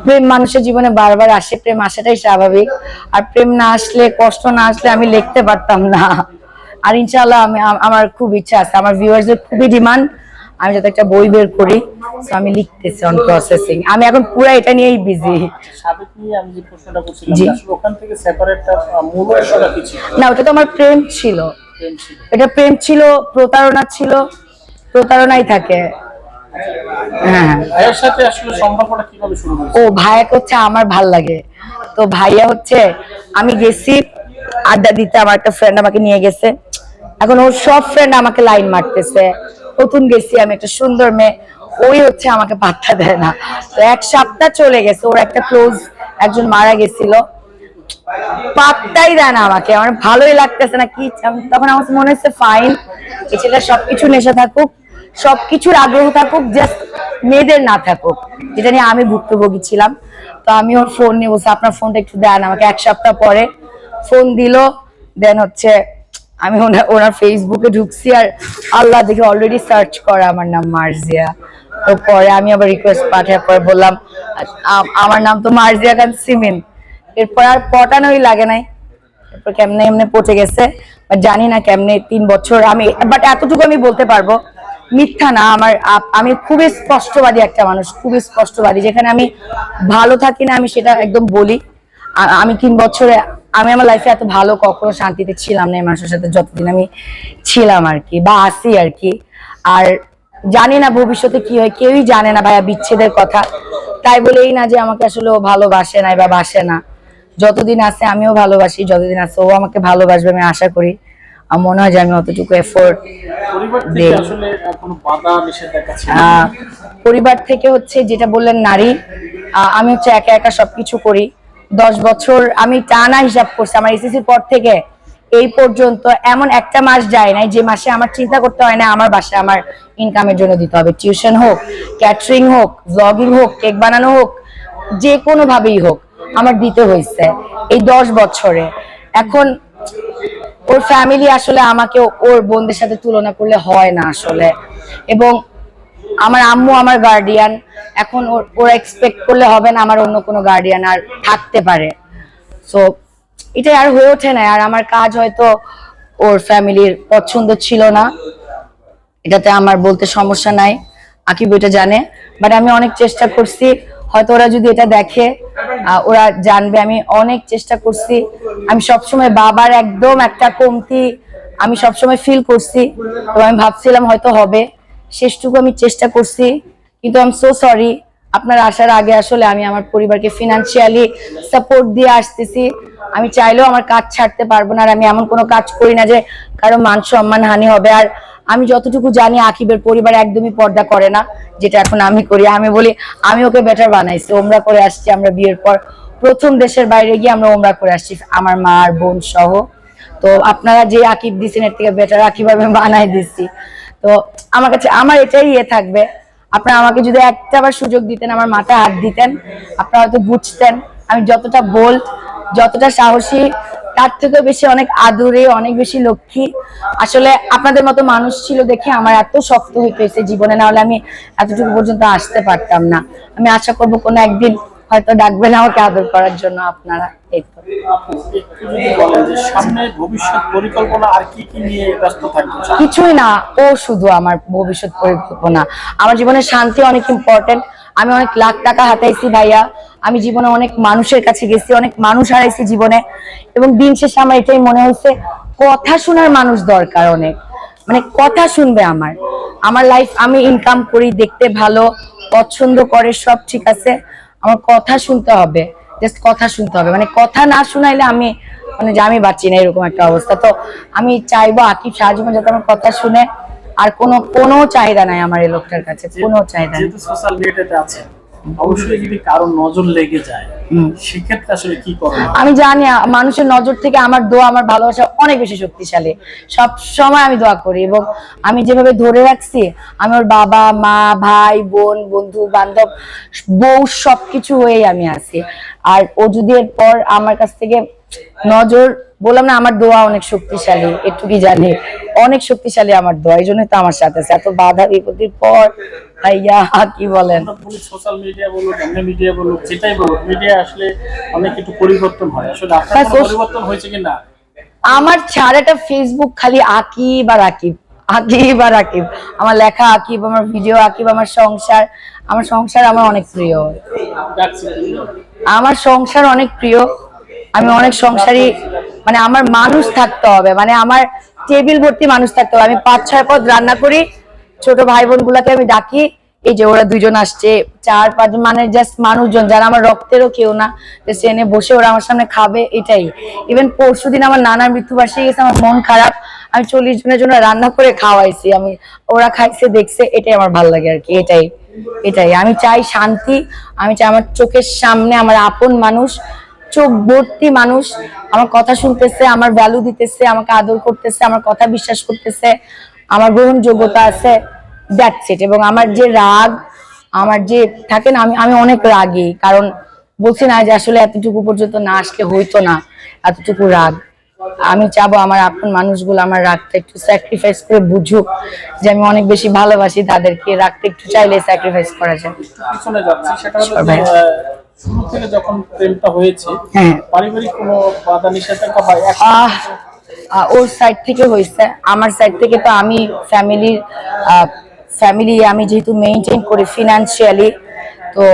প্রেম মানুষের জীবনে বারবার আসে, প্রেম আসাটাই স্বাভাবিক। আর প্রেম না আসলে, কষ্ট না আসলে আমি লিখতে পারতাম না। আর ইনশাআল্লাহ আমার খুব ইচ্ছা আছে, আমার ভিউয়ার্সদের খুবই ডিমান্ড আমি যাতে একটা বই বের করি। তো আমি লিখতেছি, অন প্রসেসিং। আমি এখন পুরো এটা নিয়েই বিজি। সাবেক নিয়ে আমি যে প্রশ্নটা করছিলাম, আসলে ওখান থেকে সেপারেটটা মূল উদ্দেশ্যটা কি ছিল? না, ওটা তো আমার প্রেম ছিল। প্রেম ছিল। এটা প্রেম ছিল, প্রতারণা ছিল, প্রতারণাই থাকে। হ্যাঁ, ভাইয়ের সাথে আসলে সম্পর্কটা কিভাবে শুরু হয়েছে? ও ভাইয়াকে হচ্ছে আমার ভাল লাগে। তো ভাইয়া হচ্ছে, আমি গেছি আড্ডা দিতে, আমার একটা ফ্রেন্ড আমাকে নিয়ে গেছে। এখন ওর সব ফ্রেন্ড আমাকে লাইন মারতেছে। নতুন গেছি আমি, একটা সুন্দর মেয়ে, ওই হচ্ছে আমাকে পাত্তা দেয় না। তো 1 সপ্তাহ চলে গেছে, ওর একটা ক্লোজ একজন মারা গেছিল, পাত্তাই দেয় না আমাকে। আমার ভালোই লাগতেছে না কি। তখন আমার মনে হচ্ছে ফাইন, এই ছেলেটা সবকিছু নেশা থাকুক, সবকিছুর আগ্রহ থাকুক, জাস্ট মেয়েদের না থাকুক, যেটা নিয়ে আমি ভুক্তভোগী ছিলাম। তো আমি ওর ফোন নিয়ে বলছি, আপনার ফোনটা একটু দেন আমাকে। 1 সপ্তাহ পরে ফোন দিল। দেন হচ্ছে আমি ওনার ফেসবুকে ঢুকছি, আর আল্লাহ দেখে অলরেডি সার্চ করা আমার নাম মার্জিয়া। তো পরে আমি আবার রিকোয়েস্ট পাঠার পর বললাম আমার নাম তো মার্জিয়া খান সিমিন। এরপর আর পটানোই লাগে নাই। এরপর কেমনে এমনি পচে গেছে, জানি না কেমনে 3 বছর। আমি বাট এতটুকু আমি বলতে পারবো, মিথ্যা না আমার। আমি খুবই স্পষ্টবাদী একটা মানুষ, খুবই স্পষ্টবাদী। যেখানে আমি ভালো থাকি না, আমি সেটা একদম বলি। আমি 3 বছরে আমি আমার লাইফে এত ভালো কখনো শান্তিতে ছিলাম না এই মানুষের সাথে, যতদিন আমি ছিলাম আর কি, বা আছি আর কি। আর জানি না ভবিষ্যতে কি হয়, কেউই জানে না ভাইয়া, বিচ্ছেদের কথা। তাই বলেই না যে আমাকে আসলে ও ভালোবাসে নাই বা বাসে না। যতদিন আছে আমিও ভালোবাসি, যতদিন আছে ও আমাকে ভালোবাসবে আমি আশা করি। আমার মনে হয় যে আমি অতটুকু এফোর্ট দেই। পরিবার থেকে হচ্ছে যেটা বললেন নারী, আমি হচ্ছে একা একা সবকিছু করি। 10 বছর আমি টানা হিসাব করছি, আমার এসএসসির পর থেকে এই পর্যন্ত এমন একটা মাস যায় নাই যে মাসে আমার চিন্তা করতে হয় না আমার বাসায় আমার ইনকামের জন্য দিতে হবে। টিউশন হোক, ক্যাটারিং হোক, ব্লগিং হোক, কেক বানানো হোক, যে কোনো ভাবেই হোক আমার দিতে হয়েছে এই 10 বছরে। এখন ওর ফ্যামিলি আসলে আমাকে ওর বোনদের সাথে তুলনা করলে হয় না আসলে। এবং আমার আম্মু আমার গার্ডিয়ান। এখন ওরা এক্সপেক্ট করলে হবে না আমার অন্য কোনো গার্ডিয়ান আর থাকতে পারে। সো এটা আর হয়ে ওঠে না। আর আমার কাজ হয়তো ওর ফ্যামিলির পছন্দ ছিল না, এটাতে আমার বলতে সমস্যা নাই, আকিব এটা জানে। বাট আমি অনেক চেষ্টা করছি, হয়তো ওরা যদি এটা দেখে ওরা জানবে আমি অনেক চেষ্টা করছি। আমি সবসময় বাবার একদম একটা কমতি আমি সবসময় ফিল করছি। তো আমি ভাবছিলাম হয়তো হবে, শেষটুকু আমি চেষ্টা করছি। কিন্তু আই এম সো সরি, আপনার আসার আগে আসলে আমি আমার পরিবারকে ফিনান্সিয়ালি সাপোর্ট দিয়ে আসতেছি। আমি চাইলেও আমার কাজ ছাড়তে পারবো না। আর আমি এমন কোনো কাজ করি না যে কারো মান সম্মান হানি হবে। আর আমি যতটুকু জানি আকিবের পরিবার একদমই পর্দা করে না, যেটা এখন আমি করি। আমি বলি আমি ওকে বেটার বানাইছি, ওমরা করে আসছি আমরা বিয়ের পর প্রথম দেশের বাইরে গিয়ে আমরা ওমরা করে আসছি আমার মা আর বোন সহ। তো আপনারা যে আকিব দিচ্ছেন এর থেকে বেটার আকিব আমি বানাই দিচ্ছি। তো আমার কাছে আমার এটাই থাকবে, আপনারা আমাকে যদি একটাবার সুযোগ দিতেন, আমার মাথায় হাত দিতেন, আপনারা হয়তো বুঝতেন আমি যতটা বোল্ড, যতটা সাহসী, তার থেকে বেশি অনেক আদুরে, অনেক বেশি লক্ষ্মী। আসলে আপনাদের মতো মানুষ ছিল দেখে আমার এত শক্ত হইতেছে জীবনে, না হলে আমি এতটুকু পর্যন্ত আসতে পারতাম না। আমি আশা করব কোনো একদিন হয়তো ডাকবেন আমাকে আদর করার জন্য আপনারা। এই তো কিছুই না, ও শুধু আমার ভবিষ্যৎ পরিকল্পনা। আমার জীবনে শান্তি অনেক ইম্পর্টেন্ট। আমি অনেক লাখ টাকা হাতাইছি ভাইয়া, আমি জীবনে অনেক মানুষের কাছে গেছি, অনেক মানুষ হারাইছি জীবনে। এবং দিন শেষে আমার এটাই মনে হয়েছে কথা শোনার মানুষ দরকার অনেক, মানে কথা শুনবে আমার আমার লাইফ। আমি ইনকাম করি, দেখতে ভালো, পছন্দ করে, সব ঠিক আছে, আমার কথা শুনতে হবে, জাস্ট কথা শুনতে হবে। মানে কথা না শুনাইলে আমি মানে যে আমি বাঁচি না, এরকম একটা অবস্থা। তো আমি চাইবো আকিব সারাজীবন যাতে আমার কথা শুনে। আর কোনো চাহিদা নাই আমার এই লোকটার কাছে, কোনো চাহিদা নেই। সোশ্যাল মিডিয়াতে আছে, অবশ্যই যদি কারো নজর লেগে যায় সেক্ষেত্রে আসলে কি করবে? আমি জানি মানুষের নজর থেকে আমার দোয়া, আমার ভালোবাসা অনেক বেশি শক্তিশালী। সব সময় আমি দোয়া করি এবং আমি যেভাবে ধরে রাখছি, আমি ওর বাবা মা ভাই বোন বন্ধু বান্ধব বউ সবকিছু হয়েই আমি আছি। আর ও যদি এরপর আমার কাছ থেকে নজর বললাম না আমার দোয়া অনেক শক্তিশালী, একটু কি জানি অনেক শক্তিশালী আমার দোয়া, এই জন্যই তো আমার সাথে আছে। এত বাধা বিপত্তির পর ভাইয়া কি বলেন। আমরা বলি সোশ্যাল মিডিয়া বলুক, অন্য মিডিয়া বলুক, যেটাই বলুক, মিডিয়া আসলে অনেক একটু পরিবর্তন হয়। আসলে আপনার হ্যাঁ, কোনো পরিবর্তন হয়েছে কি না? আমার সারাটা ফেসবুক খালি আকিব আর আকিব, আকিব আর আকিব। আমার লেখা আকিব, আমার ভিডিও আকিব, আমার সংসার, আমার সংসার আমার অনেক প্রিয়, ডাকছি আমার সংসার অনেক প্রিয়। আমি অনেক সংসারী, মানে আমার মানুষ থাকতে হবে, মানে আমার টেবিল ভর্তি মানুষ থাকতে হবে। আমি 5-6 পদ রান্না করি, ছোট ভাই বোন গুলাকে আমি ডাকি, এই যে ওরা 2জন আসছে, 4-5, মানে জাস্ট মানুষজন যারা আমার রক্তেরও কেউ না, জাস্ট এনে বসে ওরা আমার সামনে খাবে, এটাই। ইভেন পরশুদিন আমার নানার মৃত্যুবার্ষিকী গেছে, আমার মন খারাপ, আমি 40 জনের জন্য রান্না করে খাওয়াইছি, আমি ওরা খাইছে দেখছে, এটাই আমার ভালো লাগে আর কি। এটাই এটাই আমি চাই, শান্তি। আমি চাই আমার চোখের সামনে আমার আপন মানুষ, চোখ ভর্তি মানুষ আমার কথা শুনতেছে, আমার ভ্যালু দিতেছে, আমাকে আদর করতেছে, আমার কথা বিশ্বাস করতেছে, আমার গ্রহণযোগ্যতা আছে, দ্যাটস ইট। এবং আমার যে রাগ, আমার যে থাকে না, আমি আমি অনেক রাগী, কারণ বলছি না যে আসলে এতটুকু পর্যন্ত না আসলে হইতো না, এতটুকু রাগ। আমি চাবো আমার আপন মানুষগুলো আমার রাগটা একটু স্যাক্রিফাইস করে বুঝুক, যে আমি অনেক বেশি ভালোবাসি তাদেরকে, রাগটা একটু চাইলে স্যাক্রিফাইস করা যায়। পিছনে যাচ্ছি, সেটা হলো যে ভাই। শুরু থেকে যখন প্রেমটা হয়েছে, হ্যাঁ। পারিবারিক কোনো বাধা নিষেধাজ্ঞা বা আহ ওর সাইড থেকে হয়েছে, আমার সাইড থেকে তো আমি ফ্যামিলি আমি যেহেতু মেইনটেইন করি ফিনান্সিয়ালি, তো